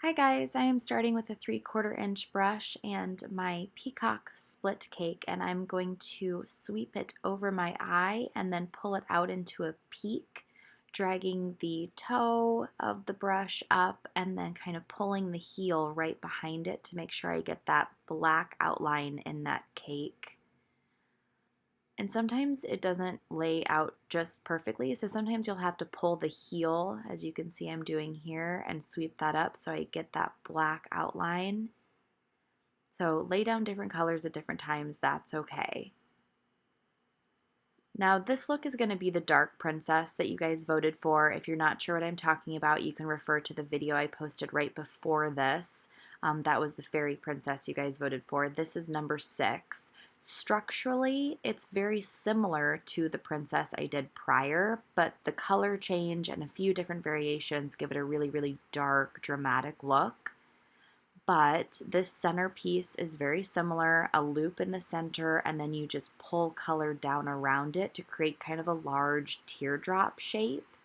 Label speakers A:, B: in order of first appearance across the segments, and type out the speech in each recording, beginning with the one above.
A: Hi guys, I am starting with a 3/4 inch brush and my Peacock split cake, and I'm going to sweep it over my eye and then pull it out into a peak, dragging the toe of the brush up and then kind of pulling the heel right behind it to make sure I get that black outline in that cake. And sometimes it doesn't lay out just perfectly, so sometimes you'll have to pull the heel, as you can see I'm doing here, and sweep that up so I get that black outline. So lay down different colors at different times, that's okay. Now this look is going to be the dark princess that you guys voted for. If you're not sure what I'm talking about, you can refer to the video I posted right before this. That was the fairy princess you guys voted for. This is number 6. Structurally, it's very similar to the princess I did prior, but the color change and a few different variations give it a really, really dark, dramatic look. But this centerpiece is very similar, a loop in the center, and then you just pull color down around it to create kind of a large teardrop shape.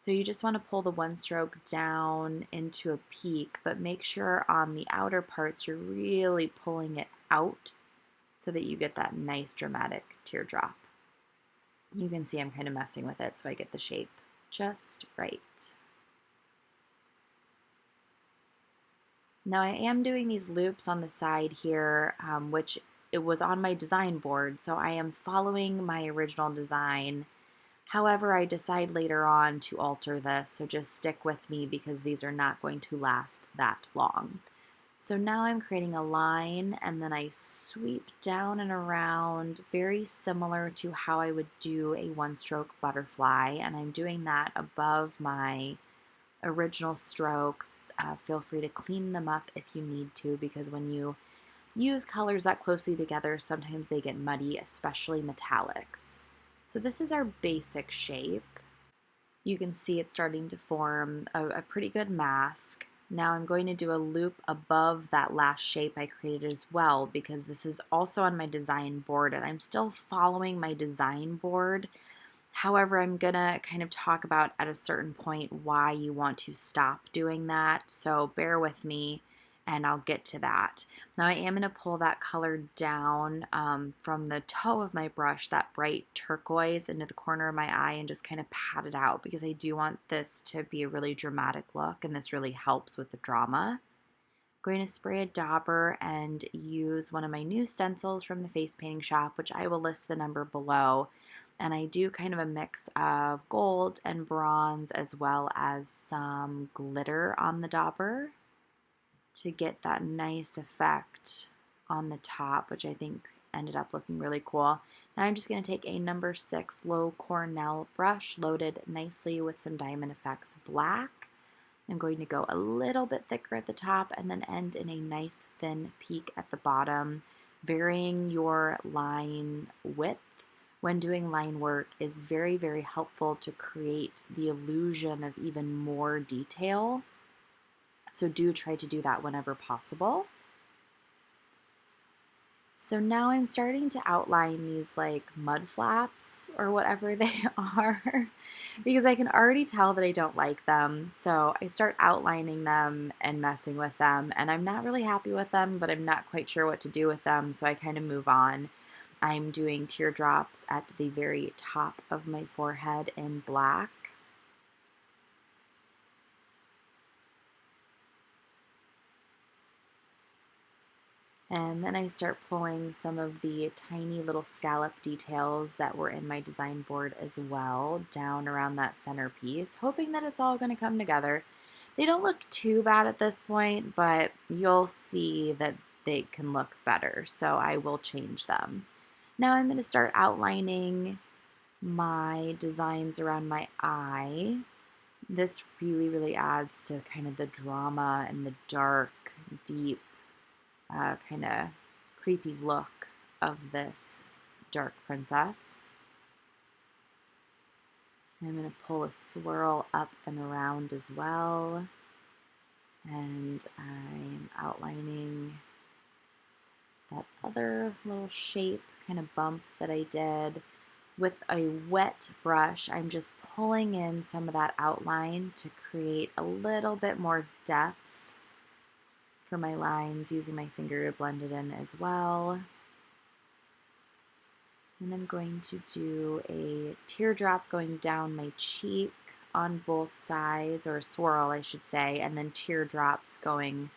A: So you just want to pull the one stroke down into a peak, but make sure on the outer parts you're really pulling it out so that you get that nice dramatic teardrop. You can see I'm kind of messing with it so I get the shape just right. Now I am doing these loops on the side here, which it was on my design board, so I am following my original design. However, I decide later on to alter this, so just stick with me because these are not going to last that long. So now I'm creating a line and then I sweep down and around, very similar to how I would do a one-stroke butterfly, and I'm doing that above my original strokes. Feel free to clean them up if you need to, because when you use colors that closely together, sometimes they get muddy, especially metallics. So this is our basic shape. You can see it's starting to form a pretty good mask. Now I'm going to do a loop above that last shape I created as well, because this is also on my design board and I'm still following my design board. However, I'm gonna kind of talk about at a certain point why you want to stop doing that, so bear with me and I'll get to that. Now I am gonna pull that color down from the toe of my brush, that bright turquoise, into the corner of my eye and just kind of pat it out because I do want this to be a really dramatic look and this really helps with the drama. I'm going to spray a dauber and use one of my new stencils from the face painting shop, which I will list the number below. And I do kind of a mix of gold and bronze as well as some glitter on the dauber to get that nice effect on the top, which I think ended up looking really cool. Now I'm just going to take a number 6 low Cornell brush loaded nicely with some Diamond Effects black. I'm going to go a little bit thicker at the top and then end in a nice thin peak at the bottom. Varying your line width when doing line work is very, very helpful to create the illusion of even more detail. So do try to do that whenever possible. So now I'm starting to outline these like mud flaps or whatever they are because I can already tell that I don't like them. So I start outlining them and messing with them, and I'm not really happy with them, but I'm not quite sure what to do with them, so I kind of move on. I'm doing teardrops at the very top of my forehead in black. And then I start pulling some of the tiny little scallop details that were in my design board as well down around that centerpiece, hoping that it's all going to come together. They don't look too bad at this point, but you'll see that they can look better, so I will change them. Now I'm going to start outlining my designs around my eye. This really, really adds to kind of the drama and the dark, deep, kind of creepy look of this dark princess. I'm going to pull a swirl up and around as well. And I'm outlining that other little shape, kind of bump that I did. With a wet brush, I'm just pulling in some of that outline to create a little bit more depth for my lines, using my finger to blend it in as well. And I'm going to do a teardrop going down my cheek on both sides, or a swirl, I should say, and then teardrops going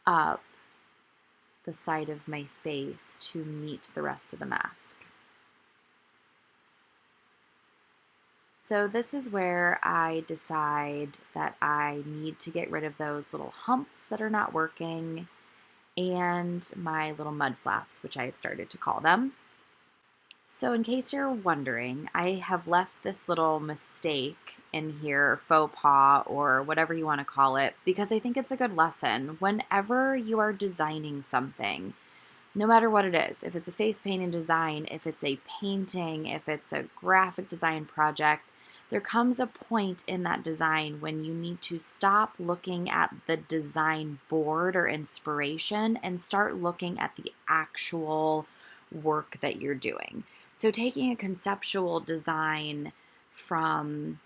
A: up the side of my face to meet the rest of the mask. So this is where I decide that I need to get rid of those little humps that are not working and my little mud flaps, which I have started to call them. So in case you're wondering, I have left this little mistake in here, faux pas, or whatever you want to call it, because I think it's a good lesson. Whenever you are designing something, no matter what it is, if it's a face painting design, if it's a painting, if it's a graphic design project, there comes a point in that design when you need to stop looking at the design board or inspiration and start looking at the actual work that you're doing. So taking a conceptual design from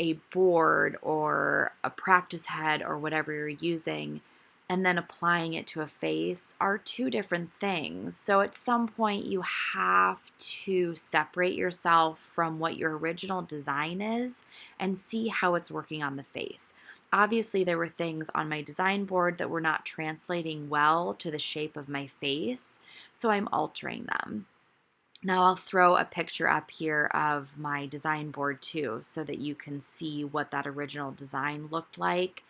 A: a board or a practice head or whatever you're using and then applying it to a face are two different things. So at some point you have to separate yourself from what your original design is and see how it's working on the face. Obviously, there were things on my design board that were not translating well to the shape of my face, so I'm altering them. Now I'll throw a picture up here of my design board too, so that you can see what that original design looked like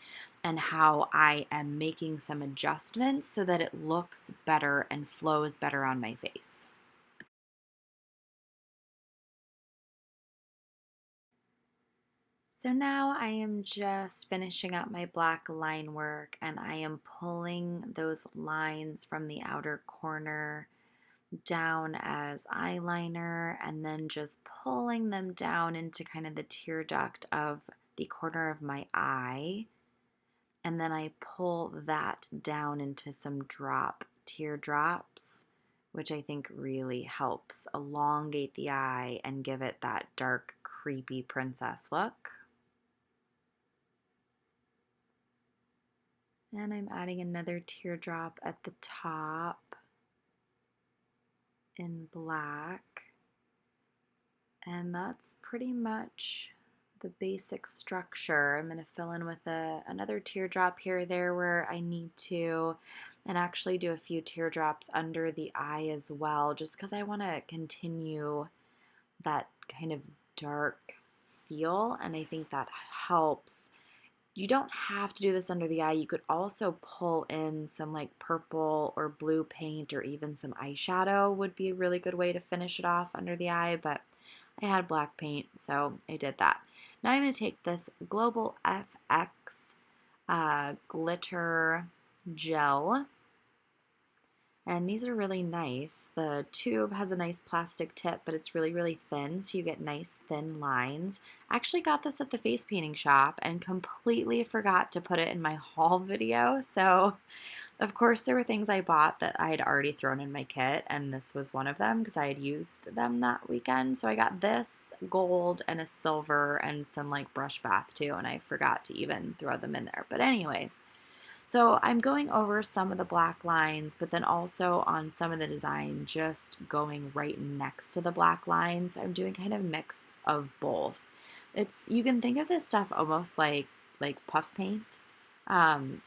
A: and how I am making some adjustments so that it looks better and flows better on my face. So now I am just finishing up my black line work, and I am pulling those lines from the outer corner down as eyeliner and then just pulling them down into kind of the tear duct of the corner of my eye. And then I pull that down into some teardrops, which I think really helps elongate the eye and give it that dark, creepy princess look. And I'm adding another teardrop at the top in black. And that's pretty much the basic structure. I'm going to fill in with another teardrop here or there where I need to, and actually do a few teardrops under the eye as well, just because I want to continue that kind of dark feel, and I think that helps. You don't have to do this under the eye. You could also pull in some like purple or blue paint, or even some eyeshadow would be a really good way to finish it off under the eye, but I had black paint, so I did that. Now I'm going to take this Global FX glitter gel, and these are really nice. The tube has a nice plastic tip, but it's really, really thin, so you get nice thin lines. I actually got this at the face painting shop and completely forgot to put it in my haul video, so of course there were things I bought that I had already thrown in my kit, and this was one of them because I had used them that weekend. So I got this gold and a silver and some like brush bath too, and I forgot to even throw them in there. But anyways, so I'm going over some of the black lines, but then also on some of the design, just going right next to the black lines. I'm doing kind of a mix of both. You can think of this stuff almost like puff paint.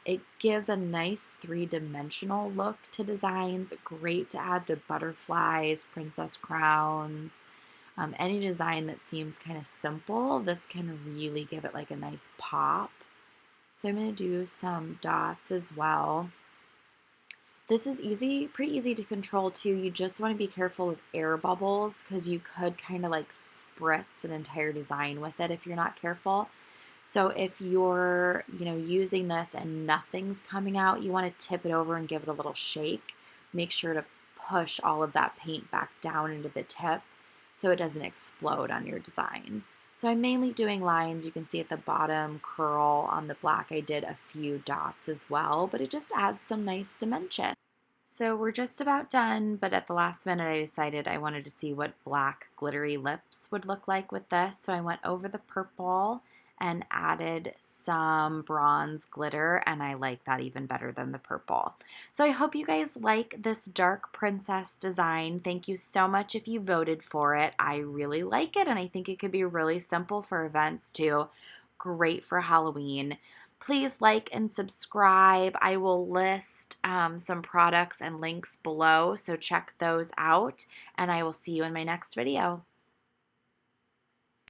A: It gives a nice three-dimensional look to designs, great to add to butterflies, princess crowns, any design that seems kind of simple. This can really give it like a nice pop. So I'm going to do some dots as well. This is pretty easy to control too. You just want to be careful with air bubbles because you could kind of like spritz an entire design with it if you're not careful. So if you're, using this and nothing's coming out, you want to tip it over and give it a little shake. Make sure to push all of that paint back down into the tip so it doesn't explode on your design. So I'm mainly doing lines. You can see at the bottom curl on the black I did a few dots as well, but it just adds some nice dimension. So we're just about done, but at the last minute I decided I wanted to see what black glittery lips would look like with this. So I went over the purple and added some bronze glitter, and I like that even better than the purple. So I hope you guys like this dark princess design. Thank you so much if you voted for it. I really like it, and I think it could be really simple for events too. Great for Halloween. Please like and subscribe. I will list some products and links below, so check those out, and I will see you in my next video.